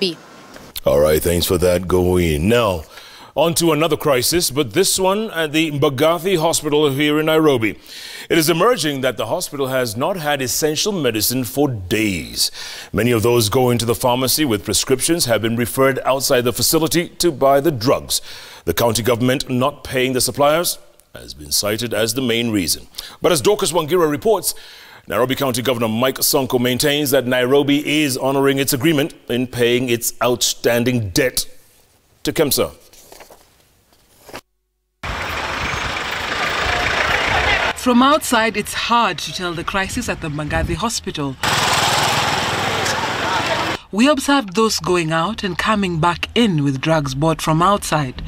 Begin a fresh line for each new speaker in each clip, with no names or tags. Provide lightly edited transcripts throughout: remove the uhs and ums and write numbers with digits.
be.
All right, thanks for that, Going. Now, on to another crisis, but this one at the Mbagathi Hospital here in Nairobi. It is emerging that the hospital has not had essential medicine for days. Many of those going to the pharmacy with prescriptions have been referred outside the facility to buy the drugs. The county government not paying the suppliers has been cited as the main reason. But as Dorcas Wangira reports, Nairobi County Governor Mike Sonko maintains that Nairobi is honoring its agreement in paying its outstanding debt to KEMSA.
From outside, it's hard to tell the crisis at the Mbagathi Hospital. We observed those going out and coming back in with drugs bought from outside.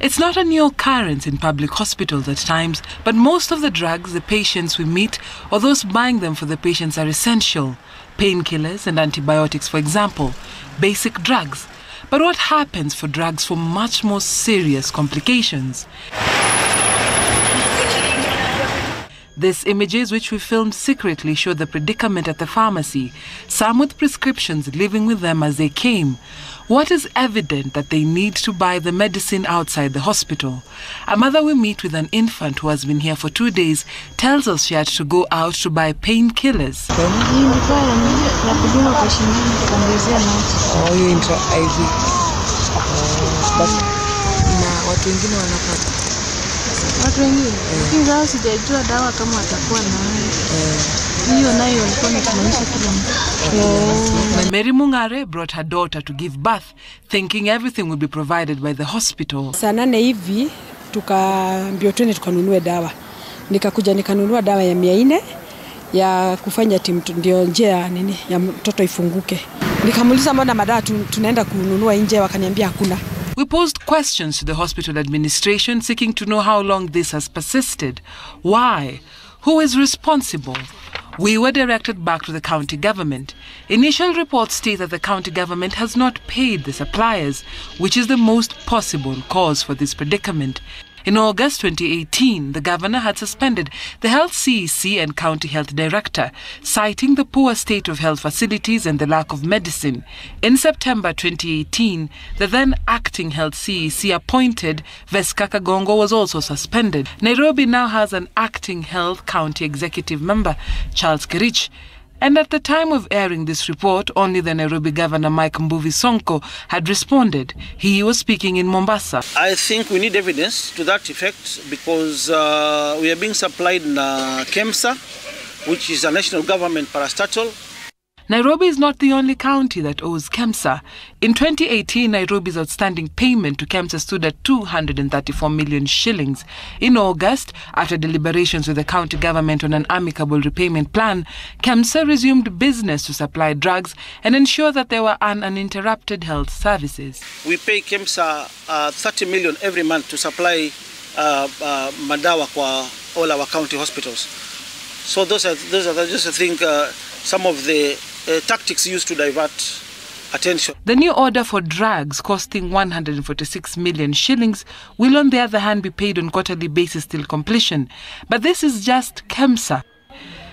It's not a new occurrence in public hospitals at times, but most of the drugs the patients we meet or those buying them for the patients are essential. Painkillers and antibiotics, for example, basic drugs. But what happens for drugs for much more serious complications? These images, which we filmed secretly, show the predicament at the pharmacy, some with prescriptions living with them as they came. What is evident that they need to buy the medicine outside the hospital. A mother we meet with an infant who has been here for 2 days tells us she had to go out to buy painkillers. Mary Mungare brought her daughter to give birth, thinking everything would be provided by the hospital.
Sana na hivi tukaambiwa twende tukanunue dawa. Nikakuja nikanunua dawa ya 400 ya kufanya ndio njia nini ya mtoto ifunguke. Nikamuuliza mbona madawa tunaenda kununua nje, wakaniambia hakuna.
We posed questions to the hospital administration seeking to know how long this has persisted. Why? Who is responsible? We were directed back to the county government. Initial reports state that the county government has not paid the suppliers, which is the most possible cause for this predicament. In August 2018, the governor had suspended the Health CEC and County Health Director, citing the poor state of health facilities and the lack of medicine. In September 2018, the then acting Health CEC appointed Veskaka Gongo was also suspended. Nairobi now has an acting Health County Executive Member, Charles Kirich. And at the time of airing this report, only the Nairobi Governor Mike Sonko had responded. He was speaking in Mombasa.
I think we need evidence to that effect because we are being supplied in KEMSA, which is a national government parastatal.
Nairobi is not the only county that owes KEMSA. In 2018, Nairobi's outstanding payment to KEMSA stood at 234 million shillings. In August, after deliberations with the county government on an amicable repayment plan, KEMSA resumed business to supply drugs and ensure that there were uninterrupted health services.
We pay KEMSA 30 million every month to supply madawa kwa all our county hospitals. So those are just, I think, some of the tactics used to divert attention.
The new order for drugs costing 146 million shillings will on the other hand be paid on quarterly basis till completion. But this is just KEMSA.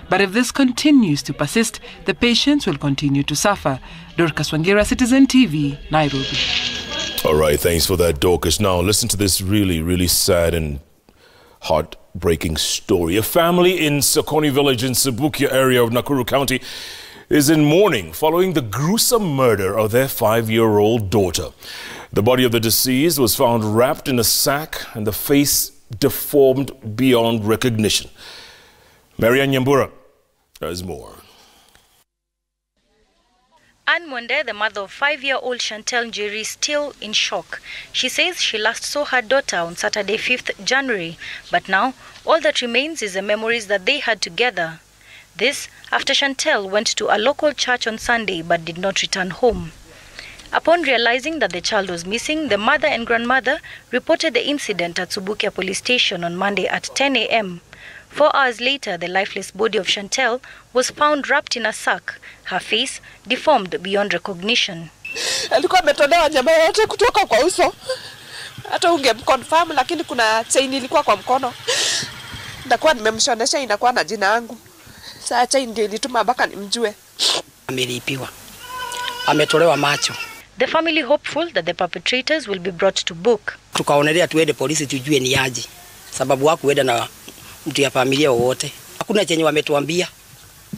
But if this continues to persist, the patients will continue to suffer. Dorcas Wangira, Citizen TV, Nairobi.
All right, thanks for that, Dorcas. Now listen to this really sad and heartbreaking story. A family in Sokoni village in Subukia area of Nakuru County is in mourning following the gruesome murder of their 5-year-old daughter. The body of the deceased was found wrapped in a sack and the face deformed beyond recognition. Marian Nyambura has more.
Anne Monde, the mother of 5-year-old Chantel Njeri, is still in shock. She says she last saw her daughter on Saturday, 5th January, but now all that remains is the memories that they had together. This after Chantel went to a local church on Sunday but did not return home. Upon realizing that the child was missing, the mother and grandmother reported the incident at Subukia police station on Monday at 10 a.m. 4 hours later, the lifeless body of Chantel was found wrapped in a sack, her face deformed beyond recognition.
Alikuwa ametolewa nyama yote kutoka kwa uso. Hata ungemconfirm, lakini kuna chain ilikuwa kwa mkono. Ndakuwa nimemshonesha inakuwa na jina yangu. Saa chain ndio ilituma mpaka nimjue.
Amelipiwa. Ametolewa macho.
The family hopeful that the perpetrators will be brought to book.
Tukaonelea tuende polisi tujue ni aje, sababu hakuenda na mtu ya familia wote. Hakuna chenye wametuambia.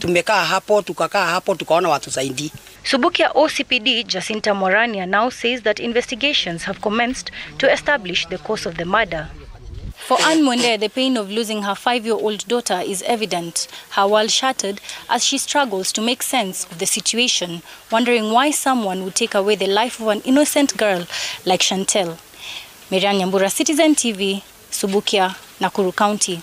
Tumekaa hapo, tukakaa hapo, tukaona watu saidi.
Subukia OCPD Jacinta Morania now says that investigations have commenced to establish the cause of the murder.
For Anne Mwende, the pain of losing her 5-year-old daughter is evident. Her world shattered as she struggles to make sense of the situation, wondering why someone would take away the life of an innocent girl like Chantel. Miriam Nyambura, Citizen TV, Subukia, Nakuru County.